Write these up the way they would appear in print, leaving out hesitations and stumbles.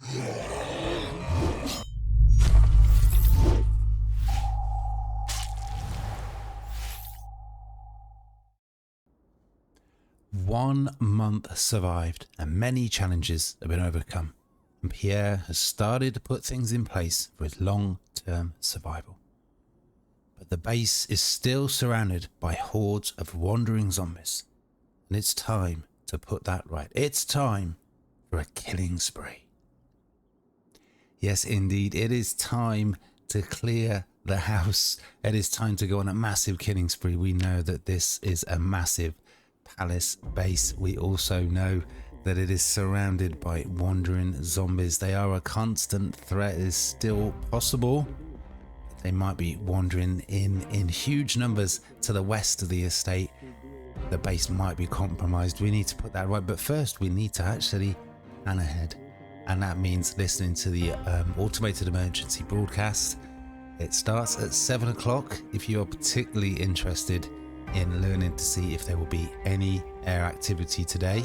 1 month survived and many challenges have been overcome, and Pierre has started to put things in place for his long-term survival. But the base is still surrounded by hordes of wandering zombies, and it's time to put that right. It's time for a killing spree. Yes, indeed, it is time to clear the house. It is time to go on a massive killing spree. We know that this is a massive palace base. We also know that it is surrounded by wandering zombies. They are a constant threat. It is still possible they might be wandering in huge numbers to the west of the estate. The base might be compromised. We need to put that right, but first we need to actually plan ahead, and that means listening to the automated emergency broadcast. It starts at 7 o'clock if you are particularly interested in learning to see if there will be any air activity today.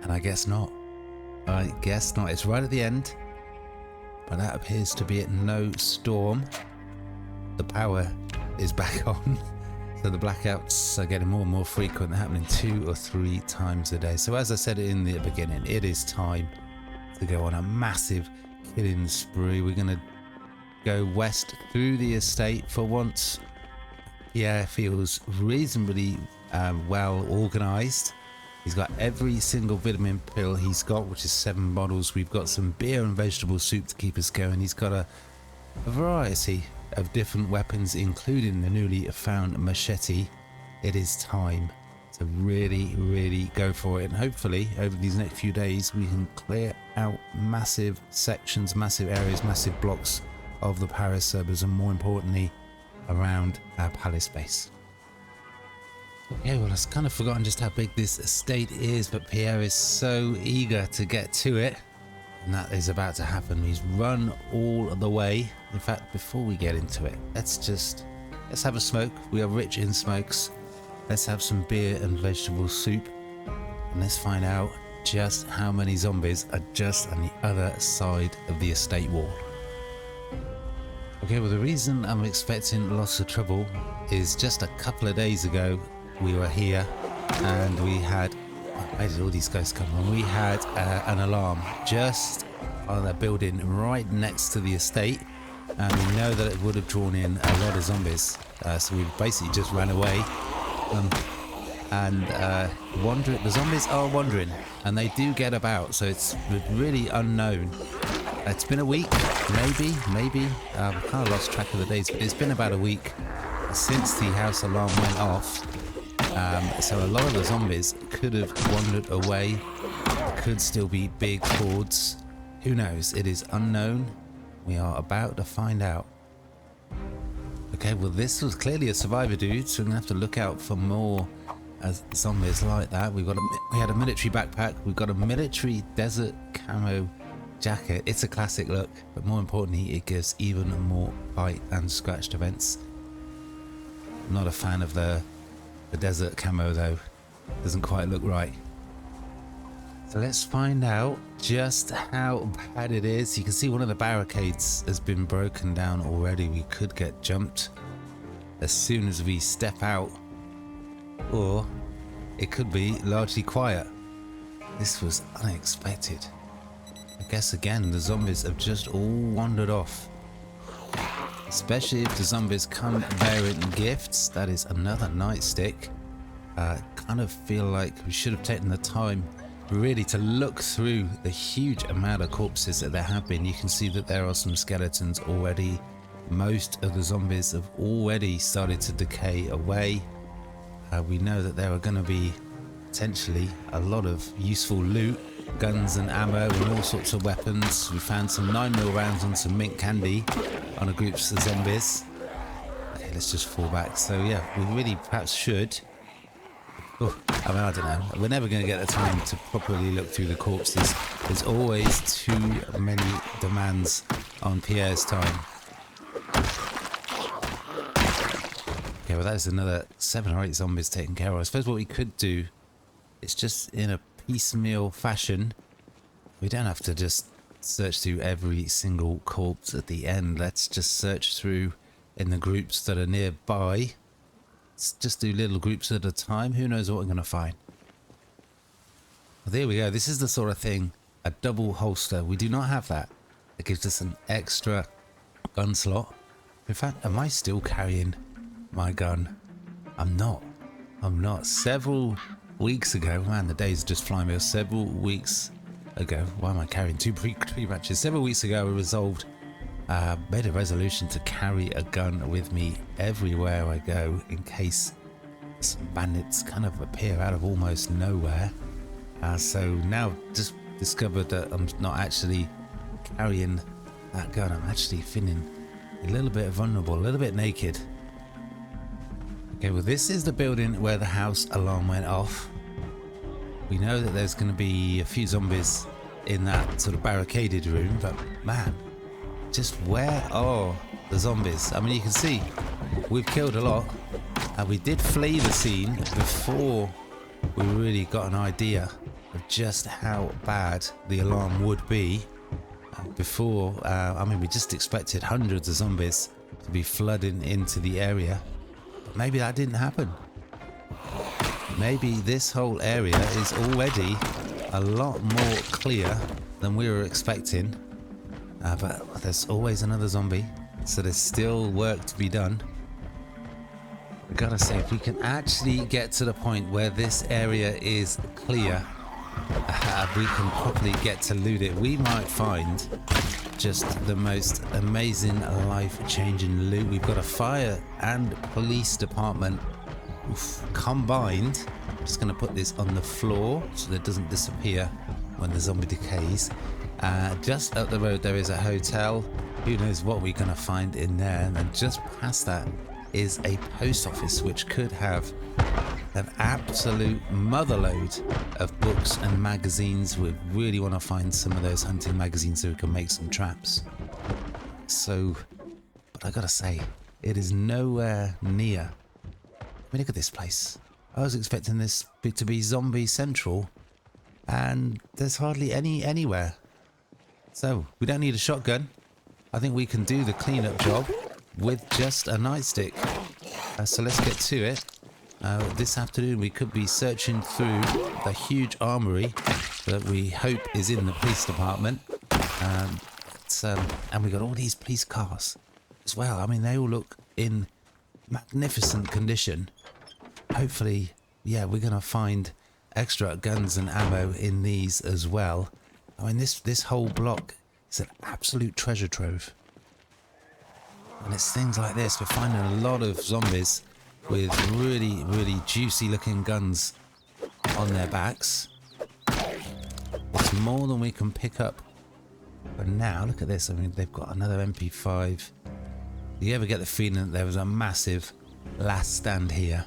And I guess not. It's right at the end, but that appears to be it. No storm. The power is back on, so the blackouts are getting more and more frequent. They're happening 2 or 3 times a day. So as I said in the beginning, it is time to go on a massive killing spree. We're going to go west through the estate for once. Pierre feels reasonably well organized. He's got every single vitamin pill he's got, which is 7 bottles. We've got some beer and vegetable soup to keep us going. He's got a variety of different weapons, including the newly found machete. It is time to really go for it, and hopefully over these next few days we can clear out massive sections, massive areas, massive blocks of the Paris suburbs, and more importantly around our palace base. Okay, well, I've kind of forgotten just how big this estate is, but Pierre is so eager to get to it, and that is about to happen. He's run all the way. In fact, before we get into it, let's have a smoke. We are rich in smokes. Let's have some beer and vegetable soup, and let's find out just how many zombies are just on the other side of the estate wall. Okay, well, the reason I'm expecting lots of trouble is just a couple of days ago we were here and we had, where did all these guys come from? We had an alarm just on a building right next to the estate, and we know that it would have drawn in a lot of zombies, so we basically just ran away and the zombies are wandering, and they do get about, so it's really unknown. It's been a week, maybe. I've kind of lost track of the days, but it's been about a week since the house alarm went off. So a lot of the zombies could have wandered away. There could still be big hordes. Who knows? It is unknown. We are about to find out. Okay, well, this was clearly a survivor, dude, so we're gonna have to look out for more zombies like that. We had a military backpack. We've got a military desert camo jacket. It's a classic look, but more importantly, it gives even more bite and scratched events. I'm not a fan of the desert camo though. Doesn't quite look right. So let's find out just how bad it is. You can see one of the barricades has been broken down already. We could get jumped as soon as we step out, or it could be largely quiet. This was unexpected. I guess again the zombies have just all wandered off, especially if the zombies come bearing gifts. That is another nightstick. Kind of feel like we should have taken the time really to look through the huge amount of corpses that there have been. You can see that there are some skeletons already. Most of the zombies have already started to decay away. We know that there are going to be potentially a lot of useful loot, guns and ammo and all sorts of weapons. We found some 9mm rounds and some mint candy on a group of zombies. Okay, let's just fall back. So yeah, we really perhaps should. Oh, I mean, I don't know. We're never going to get the time to properly look through the corpses. There's always too many demands on Pierre's time. Okay, well, that is another 7 or 8 zombies taken care of. I suppose what we could do is just in a piecemeal fashion We don't have to just search through every single corpse at the end. Let's just search through in the groups that are nearby. Let's just do little groups at a time. Who knows what we're going to find. Well, there we go. This is the sort of thing, a double holster. We do not have that. It gives us an extra gun slot. In fact, am I still carrying my gun? I'm not. Several weeks ago, man, the days just flying by. Several weeks ago, why am I carrying two pre-matches? Several weeks ago, I resolved, made a resolution to carry a gun with me everywhere I go in case some bandits kind of appear out of almost nowhere. So now just discovered that I'm not actually carrying that gun. I'm actually feeling a little bit vulnerable, a little bit naked. Okay, well, this is the building where the house alarm went off. We know that there's going to be a few zombies in that sort of barricaded room, but man, just where are the zombies? I mean, you can see we've killed a lot, and we did flee the scene before we really got an idea of just how bad the alarm would be. Before, I mean, we just expected hundreds of zombies to be flooding into the area. But maybe that didn't happen. Maybe this whole area is already a lot more clear than we were expecting. But there's always another zombie, so there's still work to be done. I gotta say, if we can actually get to the point where this area is clear, we can probably get to loot it. We might find just the most amazing life-changing loot. We've got a fire and police department combined. I'm just going to put this on the floor so that it doesn't disappear when the zombie decays. Just up the road there is a hotel. Who knows what we're going to find in there. And then just past that is a post office, which could have an absolute motherload of books and magazines. We really want to find some of those hunting magazines so we can make some traps. So, but I gotta say, it is nowhere near. I mean, look at this place. I was expecting this bit to be zombie central, and there's hardly any anywhere. So we don't need a shotgun. I think we can do the cleanup job with just a nightstick. So let's get to it. This afternoon we could be searching through the huge armory that we hope is in the police department. And we got all these police cars as well. I mean, they all look in magnificent condition. Hopefully, yeah, we're going to find extra guns and ammo in these as well. I mean, this whole block is an absolute treasure trove. And it's things like this. We're finding a lot of zombies with really, really juicy looking guns on their backs. It's more than we can pick up. But now, look at this. I mean, they've got another MP5. Do you ever get the feeling that there was a massive last stand here?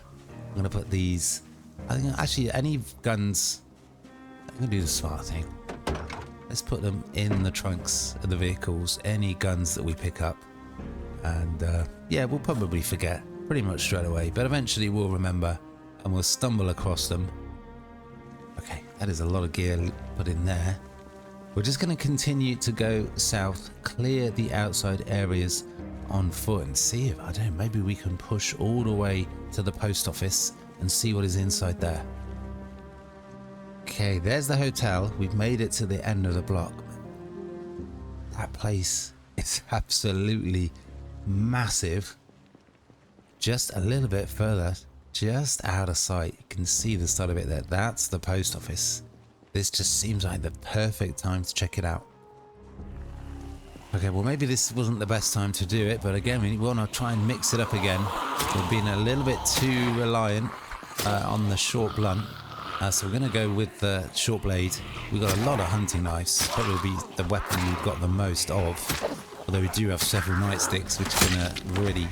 I'm going to put these... I think actually any guns... I'm going to do the smart thing. Let's put them in the trunks of the vehicles. Any guns that we pick up. And yeah, we'll probably forget pretty much straight away, but eventually we'll remember and we'll stumble across them. Okay, that is a lot of gear put in there. We're just going to continue to go south, clear the outside areas on foot and see if, I don't know, maybe we can push all the way to the post office and see what is inside there. Okay, there's the hotel. We've made it to the end of the block. That place is absolutely massive. Just a little bit further, just out of sight, you can see the start of it there. That's the post office. This just seems like the perfect time to check it out. Okay, well, maybe this wasn't the best time to do it, but again, we want to try and mix it up again. We've been a little bit too reliant on the short blunt, so we're going to go with the short blade. We've got a lot of hunting knives, probably be the weapon we've got the most of, although we do have several nightsticks, which are going to really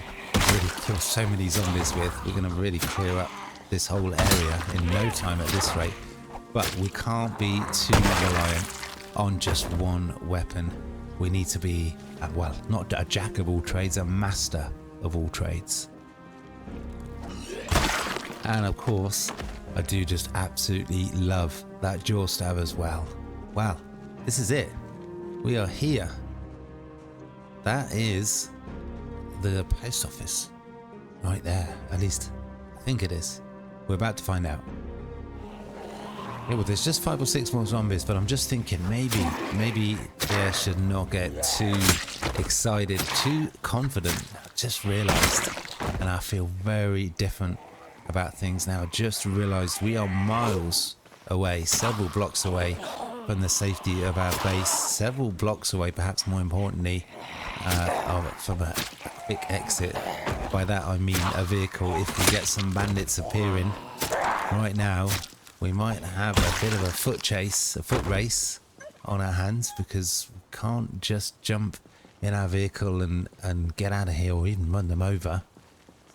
kill so many zombies with. We're going to really clear up this whole area in no time at this rate, but we can't be too reliant on just one weapon. We need to be, well, not a jack of all trades, a master of all trades. And of course, I do just absolutely love that jaw stab as well. Wow, This is it. We are here. That is the post office. Right there. At least, I think it is. We're about to find out. Yeah, well, there's just 5 or 6 more zombies, but I'm just thinking maybe Pierre should not get too excited, too confident. I just realized, and I feel very different about things now. I just realized we are miles away, several blocks away from the safety of our base, several blocks away, perhaps more importantly, from a quick exit. By that I mean a vehicle. If we get some bandits appearing right now, we might have a bit of a foot race on our hands, because we can't just jump in our vehicle and get out of here, or even run them over.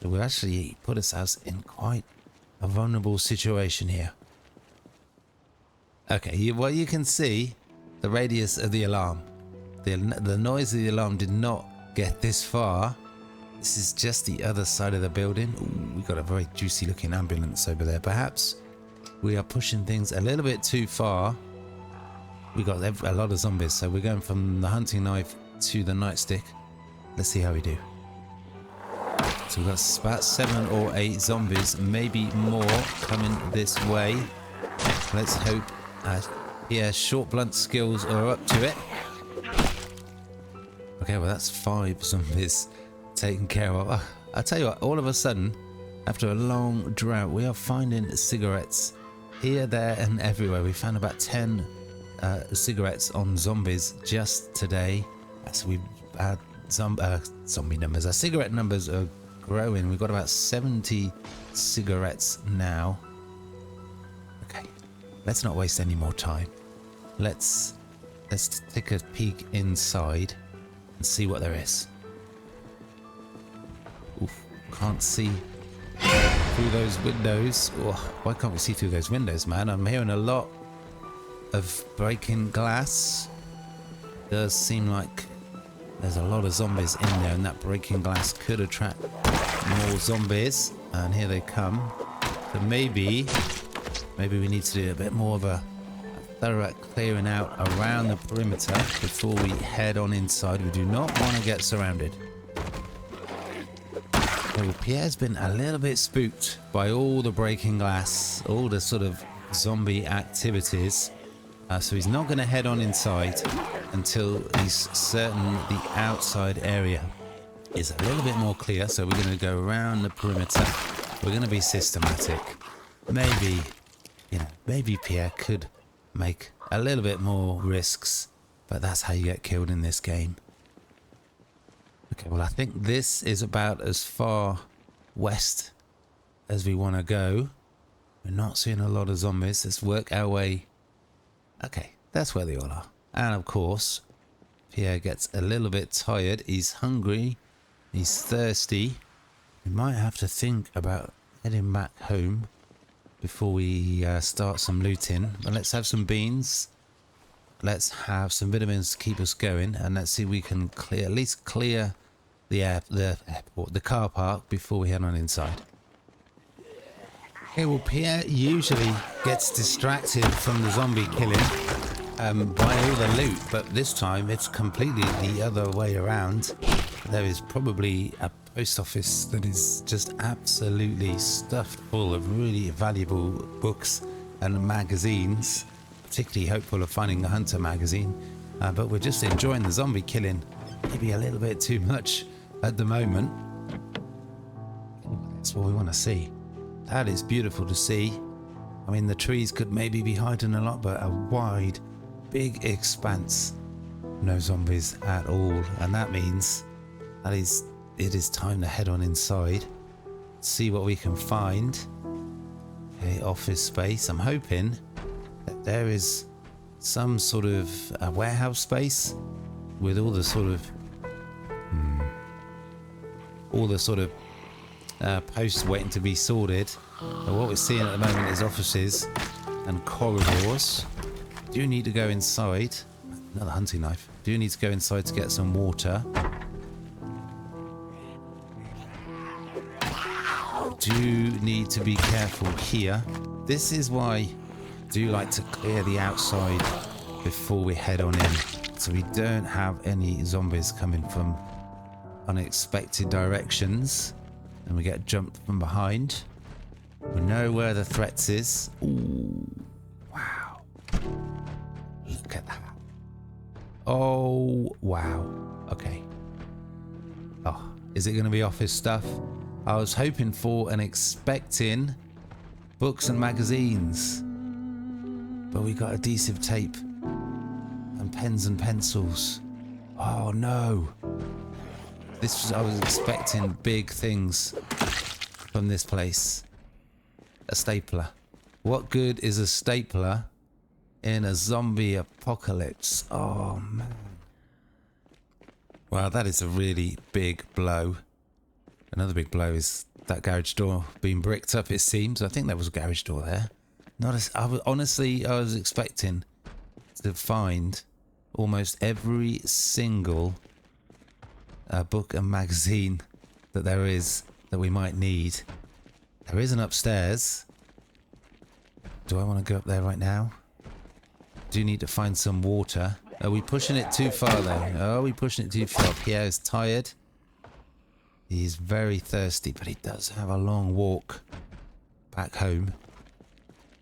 So we actually put ourselves in quite a vulnerable situation here. Okay, well, you can see the radius of the alarm. The noise of the alarm did not get this far. This is just the other side of the building. Ooh, we got a very juicy looking ambulance over there. Perhaps we are pushing things a little bit too far. We got a lot of zombies, so we're going from the hunting knife to the nightstick. Let's see how we do. So we've got about 7 or 8 zombies, maybe more, coming this way. Let's hope Pierre's short blunt skills are up to it. Okay, well, that's 5 zombies taken care of. I'll tell you what, all of a sudden, after a long drought, we are finding cigarettes here, there and everywhere. We found about 10 cigarettes on zombies just today. So we've had zombie numbers. Our cigarette numbers are growing. We've got about 70 cigarettes now. Okay, let's not waste any more time. Let's take a peek inside and see what there is. Oof, can't see through those windows. Oh, why can't we see through those windows, man? I'm hearing a lot of breaking glass. Does seem like there's a lot of zombies in there, and that breaking glass could attract more zombies. And here they come. So maybe we need to do a bit more of a thorough clearing out around the perimeter before we head on inside. We do not want to get surrounded. Well, Pierre's been a little bit spooked by all the breaking glass, all the sort of zombie activities. So he's not going to head on inside until he's certain the outside area is a little bit more clear. So we're going to go around the perimeter. We're going to be systematic. Maybe Pierre could make a little bit more risks, but that's how you get killed in this game. Okay, well, I think this is about as far west as we want to go. We're not seeing a lot of zombies. Let's work our way. Okay, that's where they all are. And of course, Pierre gets a little bit tired. He's hungry. He's thirsty. We might have to think about heading back home before we start some looting. But let's have some beans. Let's have some vitamins to keep us going. And let's see if we can at least clear the airport, the car park, before we head on inside. Okay, well, Pierre usually gets distracted from the zombie killing by all the loot, but this time it's completely the other way around. There is probably a post office that is just absolutely stuffed full of really valuable books and magazines, particularly hopeful of finding a hunter magazine, but we're just enjoying the zombie killing maybe a little bit too much at the moment. That's what we want to see. That is beautiful to see. I mean, the trees could maybe be hiding a lot, but a wide, big expanse, no zombies at all. And that means it is time to head on inside, see what we can find. Okay, office space. I'm hoping that there is some sort of a warehouse space with all the sort of posts waiting to be sorted. But what we're seeing at the moment is offices and corridors. Do need to go inside. Another hunting knife. Do need to go inside to get some water. Do need to be careful here. This is why I do like to clear the outside before we head on in, so we don't have any zombies coming from unexpected directions and we get jumped from behind. We know where the threats is. Ooh, wow. Look at that. Oh, wow. Okay. Oh, is it going to be office stuff? I was hoping for and expecting books and magazines, but we got adhesive tape and pens and pencils. Oh no. I was expecting big things from this place. A stapler. What good is a stapler in a zombie apocalypse? Oh man. Wow, that is a really big blow. Another big blow is that garage door being bricked up, it seems. I think there was a garage door there. Honestly, I was expecting to find almost every single book and magazine that there is that we might need. There is an upstairs. Do I want to go up there right now? Do need to find some water. Are we pushing it too far though? Are we pushing it too far? Pierre is tired. He's very thirsty, but he does have a long walk back home.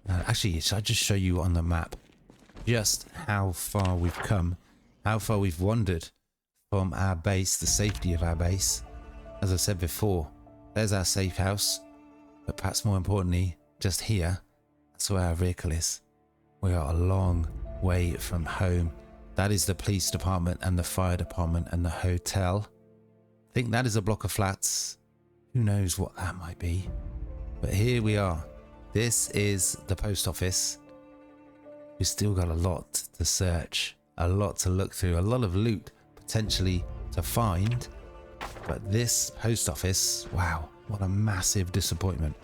Actually, should I just show you on the map just how far we've come, how far we've wandered from our base, the safety of our base. As I said before, there's our safe house, but perhaps more importantly, just here, that's where our vehicle is. We are a long way from home. That is the police department and the fire department and the hotel. I think that is a block of flats. Who knows what that might be? But here we are. This is the post office. We've still got a lot to search, a lot to look through, a lot of loot potentially to find. But this post office, wow, what a massive disappointment.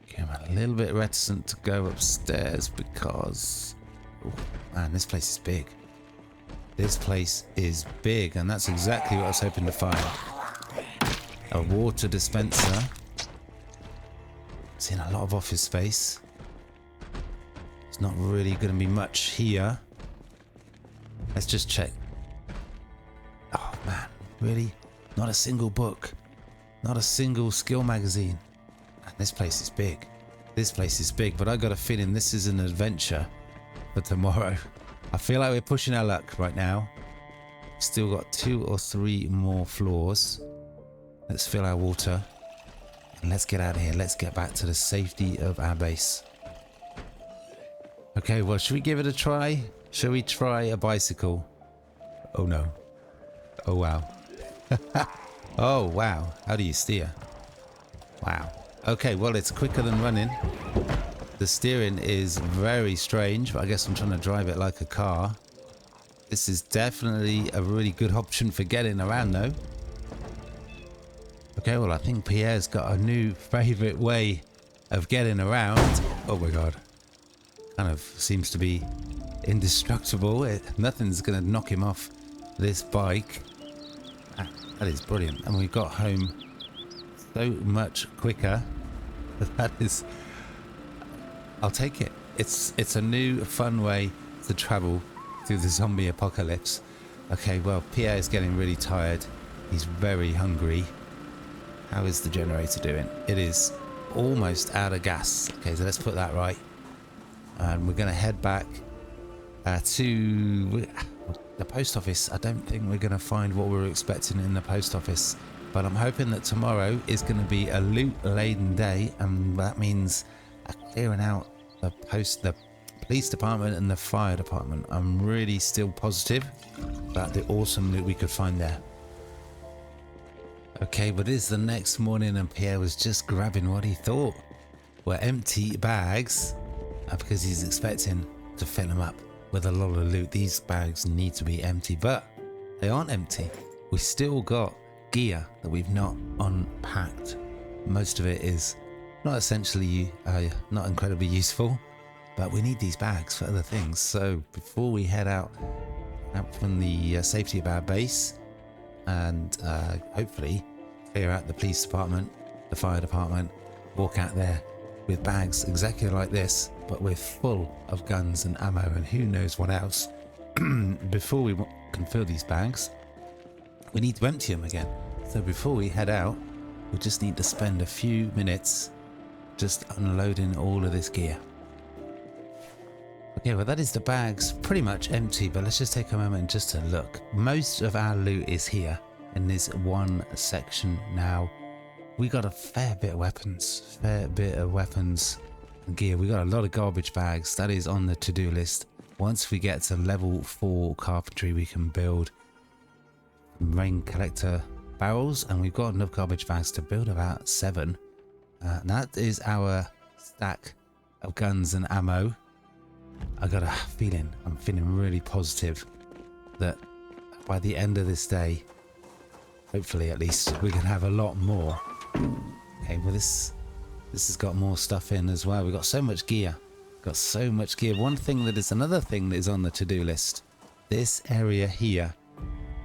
Okay, I'm a little bit reticent to go upstairs because, oh man, this place is big. This place is big, and that's exactly what I was hoping to find. A water dispenser. It's in a lot of office space. It's not really going to be much here. Let's just check. Oh man, really? Not a single book. Not a single skill magazine. And this place is big. This place is big, but I got a feeling this is an adventure for tomorrow. I feel like we're pushing our luck right now. Still got 2 or 3 more floors. Let's fill our water. And let's get out of here. Let's get back to the safety of our base. Okay, well, should we give it a try? Shall we try a bicycle? Oh no. Oh wow. Oh wow. How do you steer? Wow. Okay, well, it's quicker than running. The steering is very strange, but I guess I'm trying to drive it like a car. This is definitely a really good option for getting around though. Okay, well, I think Pierre's got a new favorite way of getting around. Oh my god. Kind of seems to be indestructible. Nothing's going to knock him off this bike. That is brilliant. And we got home so much quicker. That is... I'll take it. It's a new fun way to travel through the zombie apocalypse. Okay, well, Pierre is getting really tired. He's very hungry. How is the generator doing? It is almost out of gas. Okay, so let's put that right. And we're going to head back to the post office. I don't think we're going to find what we were expecting in the post office, but I'm hoping that tomorrow is going to be a loot-laden day, and that means clearing out the police department and the fire department. I'm really still positive about the awesome loot we could find there. Okay, but it's the next morning and Pierre was just grabbing what he thought were empty bags because he's expecting to fill them up with a lot of loot. These bags need to be empty, but they aren't empty. We still got gear that we've not unpacked. Most of it is not essentially not incredibly useful, but we need these bags for other things. So before we head out from the safety of our base and hopefully clear out the police department, the fire department, walk out there with bags exactly like this, but we're full of guns and ammo and who knows what else. Before we can fill these bags, we need to empty them again. So before we head out, we just need to spend a few minutes just unloading all of this gear. Okay, well that is the bags pretty much empty, but let's just take a moment just to look. Most of our loot is here in this one section now. We got a fair bit of weapons, and gear. We got a lot of garbage bags. That is on the to-do list. Once we get to level 4 carpentry, we can build rain collector barrels, and we've got enough garbage bags to build about 7. That is our stack of guns and ammo. I got a feeling, I'm feeling really positive that by the end of this day, hopefully at least, we can have a lot more. Okay, well this has got more stuff in as well. We've got so much gear. Got so much gear. Another thing that is on the to-do list. This area here,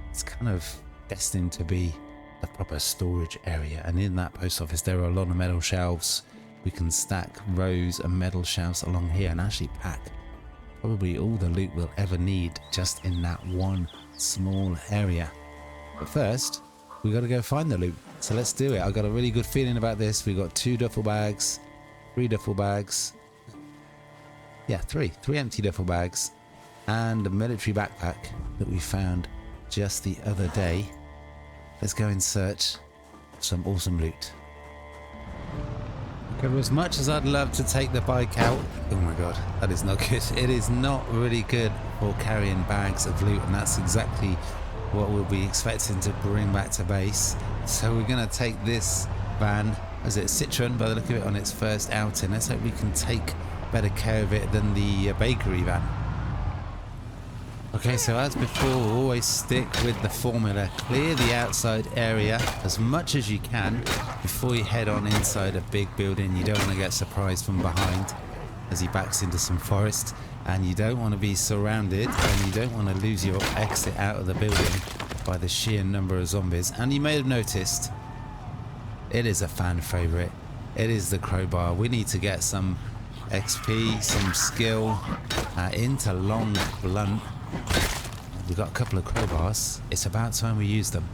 it's kind of destined to be a proper storage area, and in that post office there are a lot of metal shelves. We can stack rows of metal shelves along here and actually pack probably all the loot we'll ever need just in that one small area. But first, we got to go find the loot. So let's do it. I got a really good feeling about this. We got 2 duffel bags, 3 duffel bags. Yeah, 3 empty duffel bags, and a military backpack that we found just the other day. Let's go and search some awesome loot. Okay, as much as I'd love to take the bike out, oh my god, that is not good. It is not really good for carrying bags of loot, and that's exactly what we'll be expecting to bring back to base. So we're going to take this van, as it's Citroen by the look of it, on its first outing. Let's hope we can take better care of it than the bakery van. Okay, so as before, always stick with the formula. Clear the outside area as much as you can before you head on inside a big building. You don't want to get surprised from behind as he backs into some forest, and you don't want to be surrounded, and you don't want to lose your exit out of the building by the sheer number of zombies. And you may have noticed, it is a fan favorite. It is the crowbar. We need to get some XP, some skill into long blunt. We've got a couple of crowbars. It's about time we use them.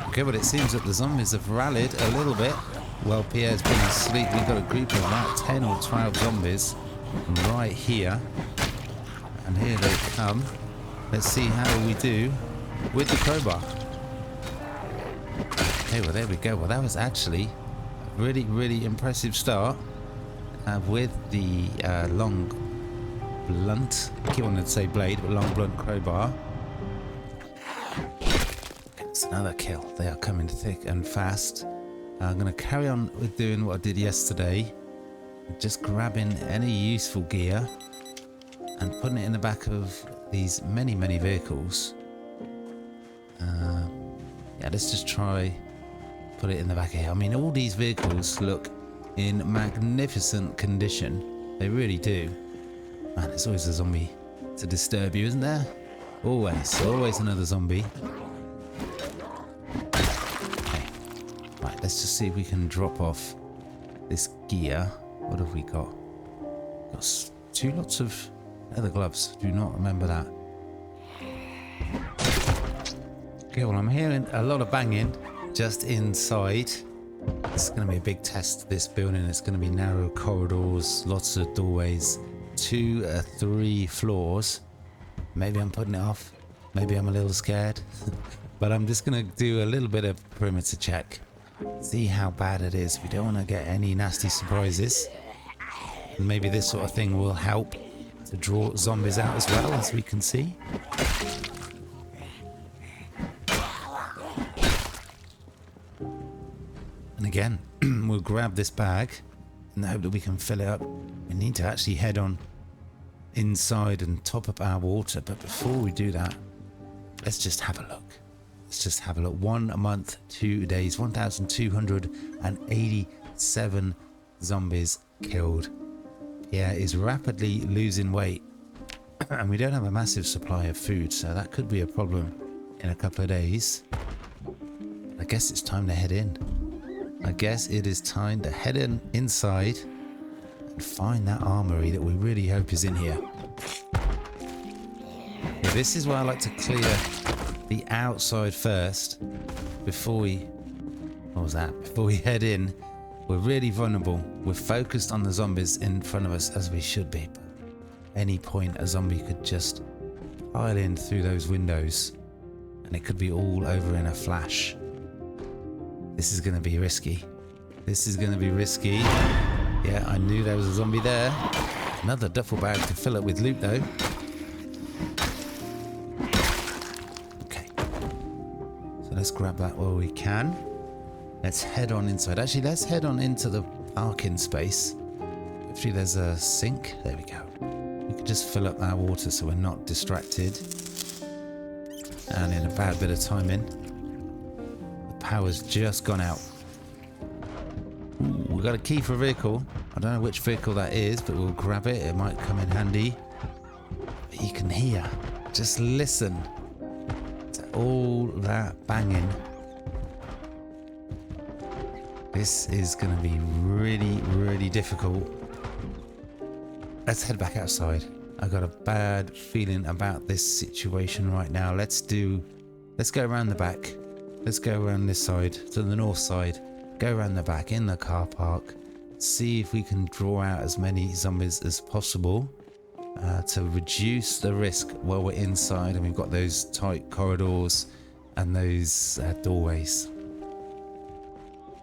Okay, but it seems that the zombies have rallied a little bit. Well, Pierre's been asleep. We've got a group of about 10 or 12 zombies right here. And here they come. Let's see how we do with the crowbar. Okay, well there we go. Well, that was actually a really, really impressive start with the long blunt. I keep wanting to say blade, but long blunt crowbar. It's another kill. They are coming thick and fast. I'm going to carry on with doing what I did yesterday. Just grabbing any useful gear and putting it in the back of these many, many vehicles. Yeah, let's just try put it in the back here. I mean, all these vehicles look in magnificent condition. They really do. Man, there's always a zombie to disturb you, isn't there? Always another zombie. Okay. Right, let's just see if we can drop off this gear. What have we got? Got 2 lots of leather gloves. Do not remember that. Okay, well, I'm hearing a lot of banging just inside. It's going to be a big test, this building. It's going to be narrow corridors, lots of doorways, 2 or 3 floors. Maybe I'm putting it off. Maybe I'm a little scared. But I'm just going to do a little bit of perimeter check. See how bad it is. We don't want to get any nasty surprises. And maybe this sort of thing will help to draw zombies out as well, as we can see. And again, we'll grab this bag in the hope that we can fill it up. We need to actually head on inside and top up our water. But before we do that, let's just have a look. Let's just have a look. 1 month, 2 days, 1,287 zombies killed. Yeah, is rapidly losing weight. And we don't have a massive supply of food, so that could be a problem in a couple of days. I guess it's time to head in. I guess it is time to head inside and find that armory that we really hope is in here. Yeah, this is where I like to clear the outside first before we... What was that? Before we head in. We're really vulnerable. We're focused on the zombies in front of us, as we should be. But at any point, a zombie could just pile in through those windows and it could be all over in a flash. This is going to be risky. This is going to be risky. Yeah, I knew there was a zombie there. Another duffel bag to fill it with loot, though. Okay. So let's grab that while we can. Let's head on inside. Actually, let's head on into the parking space. Hopefully there's a sink. There we go. We can just fill up our water so we're not distracted. And in a bad bit of timing, the power's just gone out. Ooh, we've got a key for a vehicle. I don't know which vehicle that is, but we'll grab it. It might come in handy. But you can hear, just listen to all that banging. This is going to be really, really difficult. Let's head back outside. I got a bad feeling about this situation right now. Let's go around the back. Let's go around this side to the north side. Go around the back in the car park. See if we can draw out as many zombies as possible to reduce the risk while we're inside and we've got those tight corridors and those doorways.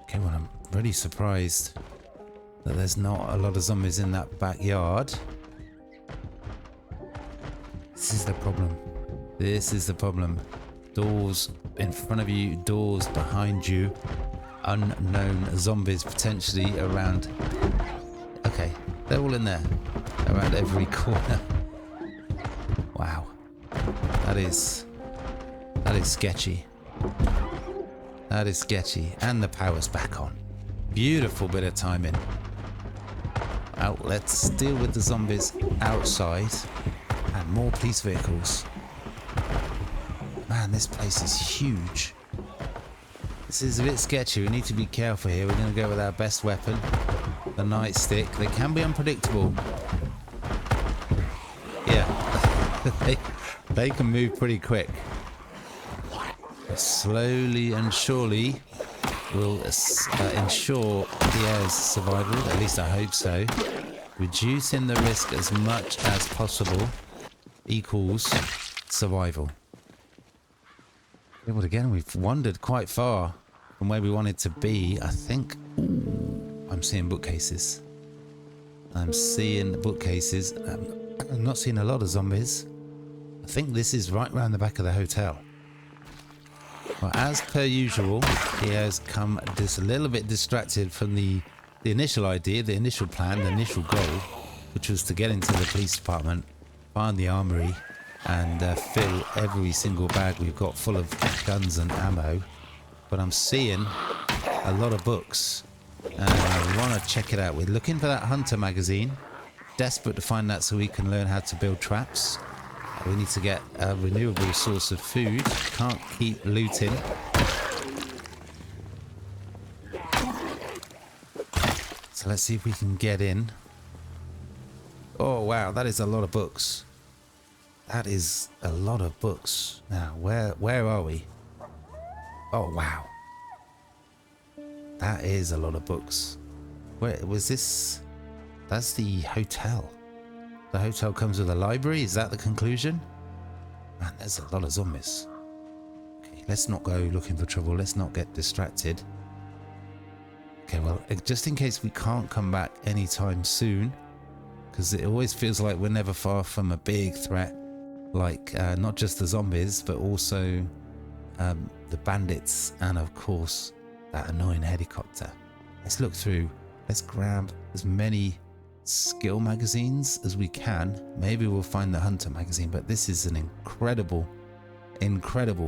Okay, well, I'm really surprised that there's not a lot of zombies in that backyard. This is the problem. This is the problem. Doors in front of you, doors behind you, unknown zombies potentially around. Okay, they're all in there, around every corner. Wow, that is sketchy. That is sketchy. And the power's back on. Beautiful bit of timing. Well, let's deal with the zombies outside and more police vehicles. Man, this place is huge. This is a bit sketchy. We need to be careful here. We're going to go with our best weapon, the nightstick. They can be unpredictable. Yeah, they can move pretty quick. Slowly and surely will ensure the air's survival, at least I hope so. Reducing the risk as much as possible equals survival. Yeah, but again, we've wandered quite far from where we wanted to be. I think... Ooh, I'm seeing bookcases. I'm seeing bookcases. I'm not seeing a lot of zombies. I think this is right round the back of the hotel. Well, as per usual, he has come just a little bit distracted from the initial idea, the initial plan, the initial goal, which was to get into the police department, find the armory, and fill every single bag we've got full of guns and ammo. But I'm seeing a lot of books, and I want to check it out. We're looking for that hunter magazine, desperate to find that so we can learn how to build traps. We need to get a renewable source of food. Can't keep looting. So let's see if we can get in. Oh wow, that is a lot of books. That is a lot of books. Now, where are we? Oh wow. That is a lot of books. Where was this? That's the hotel. The hotel comes with a library. Is that the conclusion? Man, there's a lot of zombies. Okay, let's not go looking for trouble. Let's not get distracted. Okay, well, just in case we can't come back anytime soon, because it always feels like we're never far from a big threat, like not just the zombies, but also the bandits and, of course, that annoying helicopter. Let's look through. Let's grab as many skill magazines as we can. Maybe we'll find the hunter magazine, but this is an incredible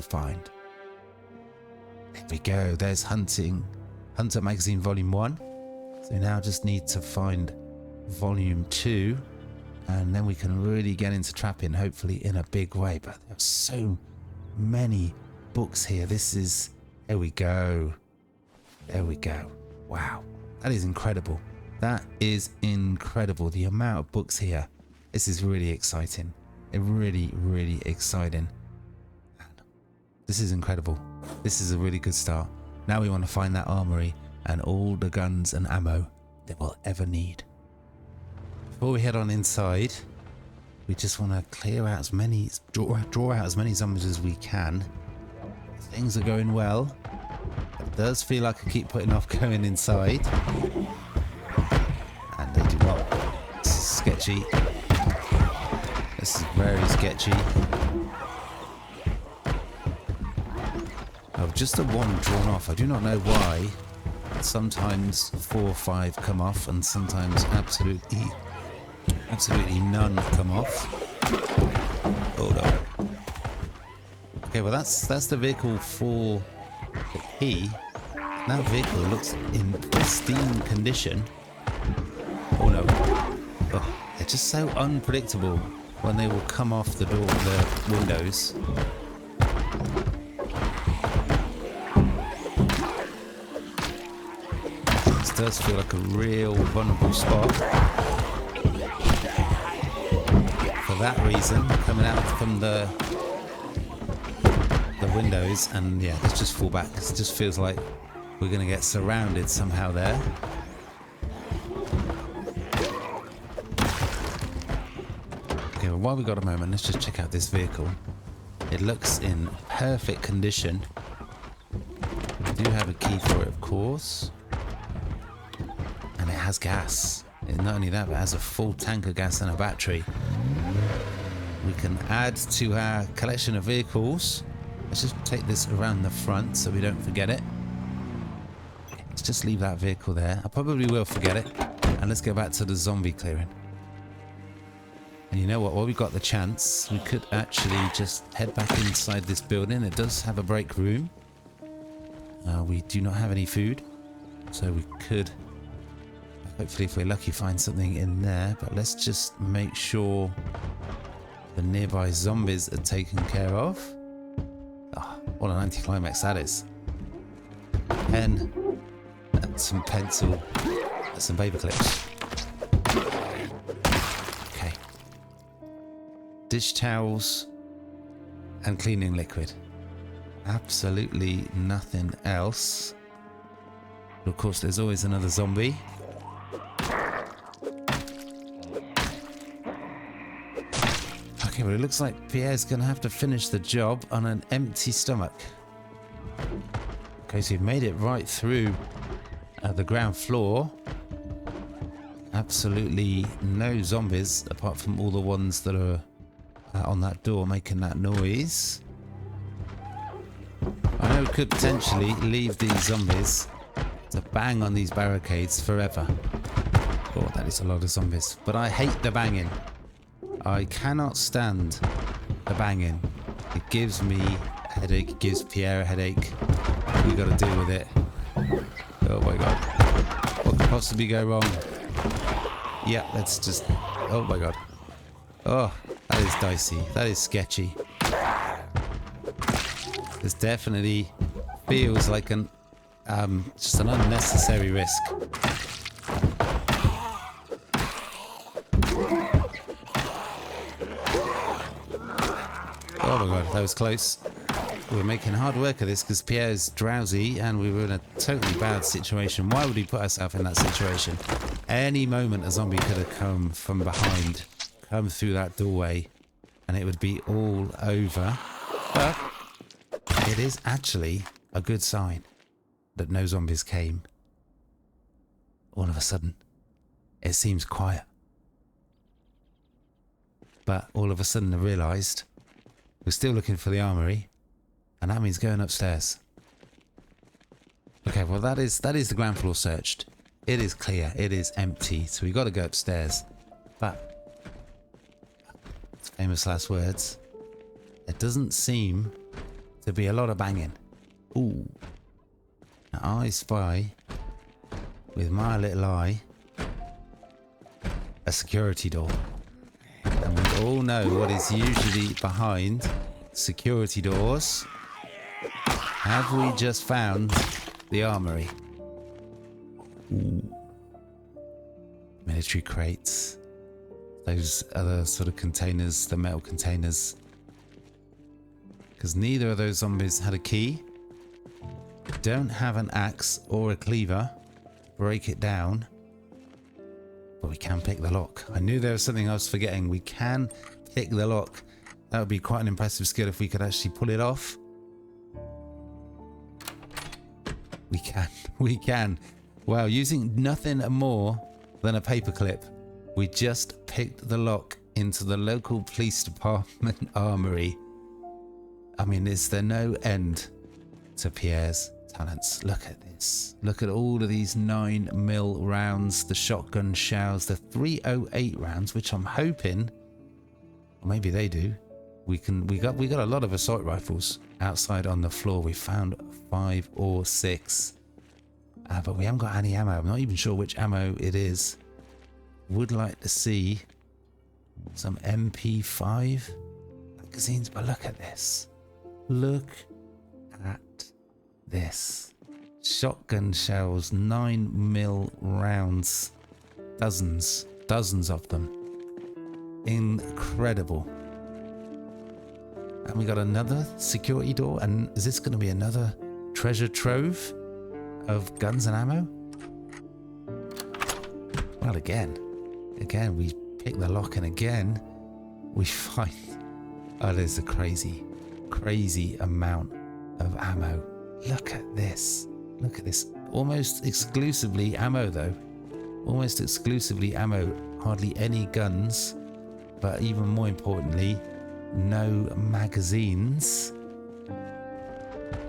find. There we go. There's hunter magazine volume 1. So we now just need to find volume 2, and then we can really get into trapping, hopefully in a big way. But there's so many books here. This is... There we go. There we go. Wow, that is incredible. That is incredible. The amount of books here. This is really exciting. Really, really exciting. This is incredible. This is a really good start. Now we want to find that armory and all the guns and ammo that we'll ever need. Before we head on inside, we just want to clear out as many, draw out as many zombies as we can. Things are going well. It does feel like I keep putting off going inside. And they do not. This is sketchy. This is very sketchy. Oh, just the one drawn off. I do not know why. Sometimes 4 or 5 come off, and sometimes absolutely none come off. Oh no. Okay, well that's the vehicle for the key. That vehicle looks in pristine condition. Oh no. Oh, they're just so unpredictable when they will come off the door, the windows. This does feel like a real vulnerable spot. For that reason, coming out from the windows, and yeah, let's just fall back. It just feels like we're going to get surrounded somehow there. Okay, well, while we've got a moment, let's just check out this vehicle. It looks in perfect condition. We do have a key for it, of course. And it has gas. And not only that, but it has a full tank of gas and a battery. We can add to our collection of vehicles. Let's just take this around the front so we don't forget it. Let's just leave that vehicle there. I probably will forget it. And let's go back to the zombie clearing. And you know what? While we've got the chance, we could actually just head back inside this building. It does have a break room. We do not have any food. So we could, hopefully if we're lucky, find something in there. But let's just make sure the nearby zombies are taken care of. Oh, what an anticlimax that is. Pen and some pencil and some paper clips. Okay. Dish towels and cleaning liquid. Absolutely nothing else. But of course, there's always another zombie. Okay, well, it looks like Pierre's going to have to finish the job on an empty stomach. Okay, so you've made it right through the ground floor. Absolutely no zombies, apart from all the ones that are on that door making that noise. I know we could potentially leave these zombies to bang on these barricades forever. Oh, that is a lot of zombies. But I hate the banging. I cannot stand the banging. It gives me a headache, it gives Pierre a headache. We got to deal with it. Oh my god. What could possibly go wrong? Yeah, let's just... Oh my god. Oh, that is dicey. That is sketchy. This definitely feels like an just an unnecessary risk. Oh my god, that was close. We're making hard work of this because Pierre's drowsy and we were in a totally bad situation. Why would we put ourselves in that situation? Any moment a zombie could have come from behind, come through that doorway, and it would be all over. But it is actually a good sign that no zombies came. All of a sudden, it seems quiet. But all of a sudden I realised we're still looking for the armory, and that means going upstairs. Okay, well that is the ground floor searched. It is clear, it is empty, so we got to go upstairs. But, famous last words, there doesn't seem to be a lot of banging. Ooh. Now I spy, with my little eye, a security door. And we all know what is usually behind security doors. Have we just found the armory? Ooh. Military crates. Those other sort of containers, the metal containers. Because neither of those zombies had a key. Don't have an axe or a cleaver. Break it down. But we can pick the lock. I knew there was something I was forgetting. We can pick the lock. That would be quite an impressive skill if we could actually pull it off. We can. We can. Wow, using nothing more than a paperclip, we just picked the lock into the local police department armory. I mean, is there no end to Pierre's talents? Look at this. Look at all of these 9mm rounds, the shotgun shells, the 308 rounds, which I'm hoping, or maybe they do. We got a lot of assault rifles outside on the floor. We found 5 or 6. But we haven't got any ammo. I'm not even sure which ammo it is. Would like to see some MP5 magazines, but look at this. Look at this. Shotgun shells, 9mm rounds. Dozens of them. Incredible. And we got another security door. And is this going to be another treasure trove of guns and ammo? Well, again we pick the lock, and again we find, oh, there's a crazy amount of ammo. Look at this. Almost exclusively ammo though. Almost exclusively ammo. Hardly any guns, but even more importantly, no magazines.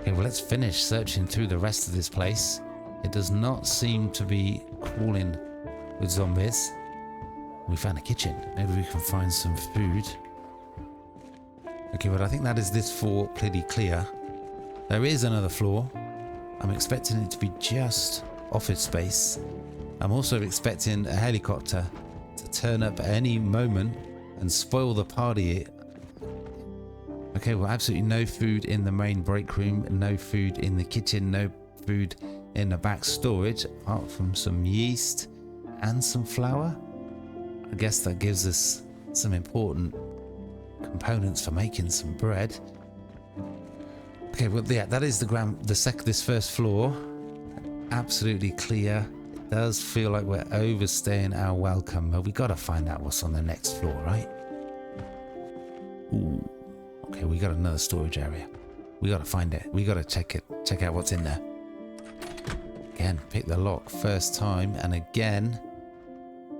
Okay, well, let's finish searching through the rest of this place. It does not seem to be crawling with zombies. We found a kitchen. Maybe we can find some food. Okay, well, I think that is this floor pretty clear. There is another floor. I'm expecting it to be just office space. I'm also expecting a helicopter to turn up at any moment and spoil the party. Okay, well, absolutely no food in the main break room, no food in the kitchen, no food in the back storage, apart from some yeast and some flour. I guess that gives us some important components for making some bread. Okay, well, yeah, that is this first floor. Absolutely clear. It does feel like we're overstaying our welcome, but we got to find out what's on the next floor, right? Ooh. Okay, we got another storage area. We got to find it. We got to check out what's in there. Again, pick the lock first time, and again,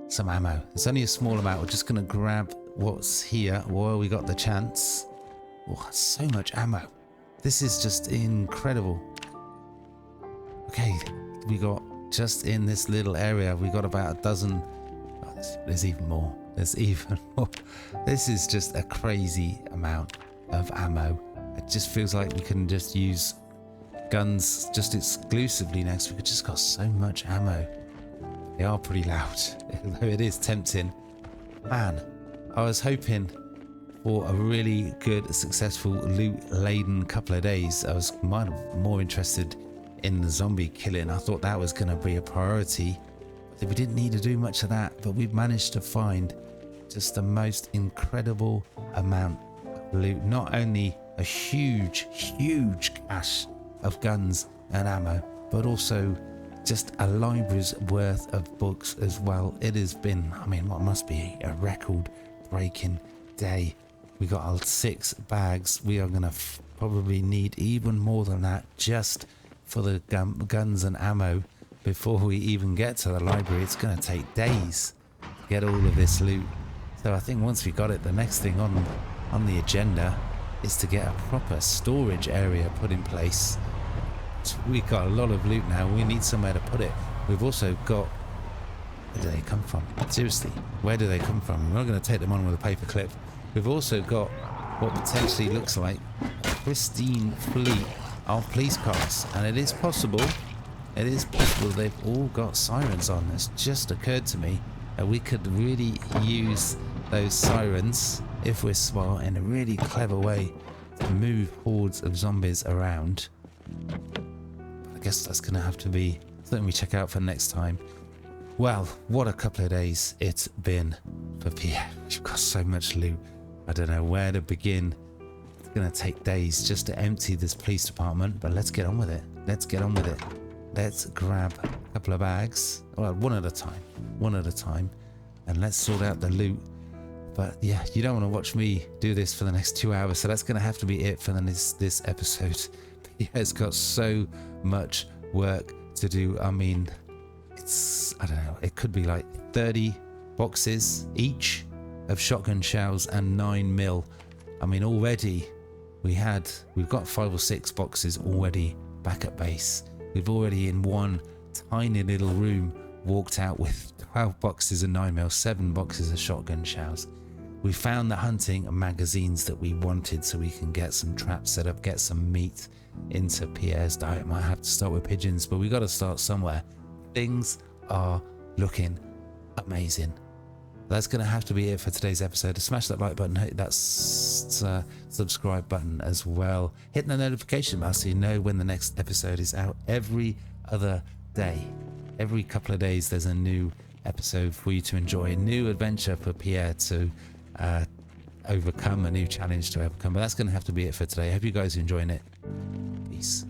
some ammo. It's only a small amount. We're just going to grab what's here while we got the chance. Oh, so much ammo. This is just incredible. Okay, we got, just in this little area, we got about a dozen. Oh, there's even more. There's even more. This is just a crazy amount of ammo. It just feels like we can just use guns just exclusively next. We just got so much ammo. They are pretty loud, although it is tempting. Man, I was hoping for a really good, successful, loot-laden couple of days. I was more interested in the zombie killing. I thought that was going to be a priority. We didn't need to do much of that, but we've managed to find just the most incredible amount of loot. Not only a huge cache of guns and ammo, but also just a library's worth of books as well. It has been, I mean, what must be a record-breaking day. We got our 6 bags. We are going to probably need even more than that just for the guns and ammo before we even get to the library. It's going to take days to get all of this loot. So I think once we got it, the next thing on the agenda is to get a proper storage area put in place. We got a lot of loot now. We need somewhere to put it. We've also got, where do they come from? Seriously, where do they come from? We're not going to take them on with a paper clip. We've also got what potentially looks like a pristine fleet of police cars, and it is possible they've all got sirens on. It's just occurred to me that we could really use those sirens, if we're smart, in a really clever way to move hordes of zombies around. I guess that's going to have to be something we check out for next time. Well, what a couple of days it's been for Pierre. We've got so much loot. I don't know where to begin. It's going to take days just to empty this police department, but let's get on with it. Let's get on with it. Let's grab a couple of bags. Well, one at a time, and let's sort out the loot. But yeah, you don't want to watch me do this for the next 2 hours, so that's going to have to be it for this episode. Pierre's got so much work to do. I mean, I don't know, it could be like 30 boxes each of shotgun shells and 9mm. I mean, already we've got 5 or 6 boxes already back at base. We've already in one tiny little room walked out with 12 boxes of 9mm, 7 boxes of shotgun shells. We found the hunting magazines that we wanted so we can get some traps set up, get some meat into Pierre's diet. Might have to start with pigeons, but we got to start somewhere. Things are looking amazing. That's going to have to be it for today's episode. Smash that like button, hit that subscribe button as well. Hit the notification bell so you know when the next episode is out. Every other day, every couple of days, there's a new episode for you to enjoy, a new adventure for Pierre to overcome, a new challenge to overcome. But that's going to have to be it for today. I hope you guys are enjoying it. Peace.